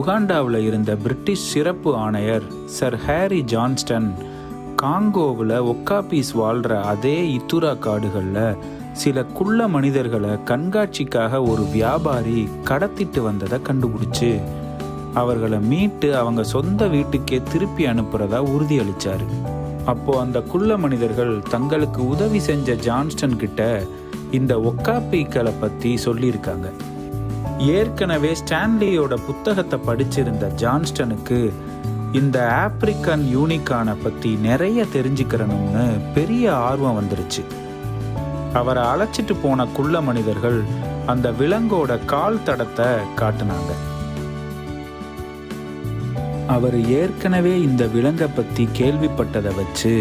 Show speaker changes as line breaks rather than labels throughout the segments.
உகாண்டாவில் இருந்த பிரிட்டிஷ் சிறப்பு ஆணையர் சர் ஹேரி ஜான்ஸ்டன் காங்கோவில் ஒக்காபீஸ் வாழ்கிற அதே இத்துரா காடுகளில் சில குள்ள மனிதர்களை கண்காட்சிக்காக ஒரு வியாபாரி கடத்திட்டு வந்ததை கண்டுபிடிச்சு அவர்களை மீட்டு அவங்க சொந்த வீட்டுக்கே திருப்பி அனுப்புறதா உறுதியளித்தார். அப்போ அந்த குள்ள மனிதர்கள் தங்களுக்கு உதவி செஞ்ச ஜான்ஸ்டன் கிட்ட இந்த ஒக்காபீக்களை பற்றி சொல்லியிருக்காங்க. ஏற்கனவே ஸ்டான்லியோட புத்தகத்தை படிச்சிருந்த ஜான்ஸ்டனுக்கு இந்த ஆப்பிரிக்கன் யூனிகானை பற்றி நிறைய தெரிஞ்சுக்கிறணும்னு பெரிய ஆர்வம் வந்துருச்சு. அவரை அழைச்சிட்டு போன குள்ள மனிதர்கள் அந்த விலங்கோட கால் தடத்தை காட்டுனாங்க. அவர் ஏற்கனவே இந்த விலங்கை பற்றி கேள்விப்பட்டதை வச்சு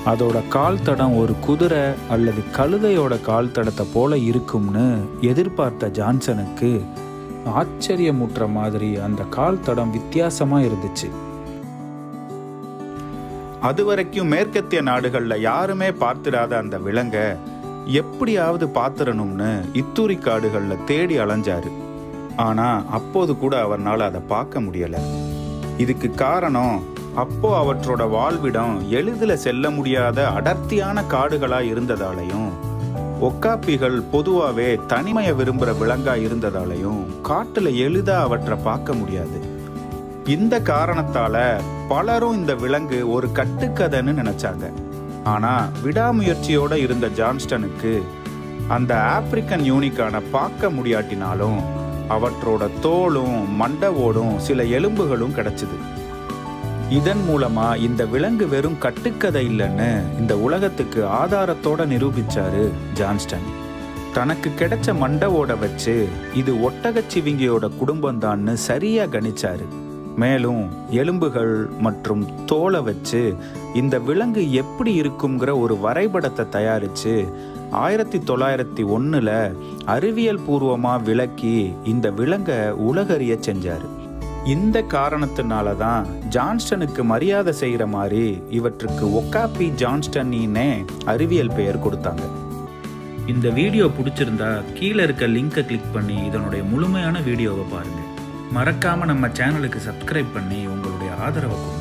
அதோட கால் தடம் ஒரு குதிரை அல்லது கழுதையோட கால் தடத்தை போல இருக்கும்னு எதிர்பார்த்த ஜான்சனுக்கு ஆச்சரியமூட்டுற மாதிரி அந்த கால் தடம் வித்தியாசமா இருந்துச்சு. அதுவரைக்கும் மேற்கத்திய நாடுகளில் யாருமே பார்த்திராத அந்த விலங்கை எப்படியாவது பார்த்துடணும்னு இத்தூரி காடுகளில் தேடி அலைஞ்சாரு. ஆனால் அப்போது கூட அவரால் அதை பார்க்க முடியலை. இதுக்கு காரணம் அப்போ அவற்றோட வாழ்விடம் எளிதில் செல்ல முடியாத அடர்த்தியான காடுகளாக இருந்ததாலையும் ஒக்காப்பிகள் பொதுவாகவே தனிமையை விரும்புகிற விலங்காக இருந்ததாலையும் காட்டில் எளிதாக அவற்றை பார்க்க முடியாது. இந்த காரணத்தால் பலரும் இந்த விலங்கு ஒரு கட்டுக்கதைன்னு நினச்சாங்க. ஆனால் விடாமுயற்சியோடு இருந்த ஜான்ஸ்டனுக்கு அந்த ஆப்பிரிக்கன் யூனிகானை பார்க்க முடியாட்டினாலும் அவற்றோட தோலும் மண்டவோடும் சில எலும்புகளும் கிடைச்சிது. இதன் மூலமா இந்த விலங்கு வெறும் கட்டுக்கதை இல்லைன்னு இந்த உலகத்துக்கு ஆதாரத்தோட நிரூபிச்சாரு ஜான்ஸ்டன். தனக்கு கிடைச்ச மண்டவோட வச்சு இது ஒட்டகச்சிவிங்கியோட குடும்பம்தான்னு சரியா கணிச்சாரு. மேலும் எலும்புகள் மற்றும் தோலை வச்சு இந்த விலங்கு எப்படி இருக்குங்கிற ஒரு வரைபடத்தை தயாரித்து 1901 அறிவியல் பூர்வமாக விளக்கி இந்த விலங்கை உலகறிய செஞ்சார். இந்த காரணத்தினால தான் ஜான்ஸ்டனுக்கு மரியாதை செய்கிற மாதிரி இவற்றுக்கு ஒக்காபி ஜான்ஸ்டனின்னே அறிவியல் பெயர் கொடுத்தாங்க. இந்த வீடியோ பிடிச்சிருந்தா கீழே இருக்க லிங்கை கிளிக் பண்ணி இதனுடைய முழுமையான வீடியோவை பாருங்கள். மறக்காமல் நம்ம சேனலுக்கு சப்ஸ்கிரைப் பண்ணி உங்களுடைய ஆதரவை கொடுங்க.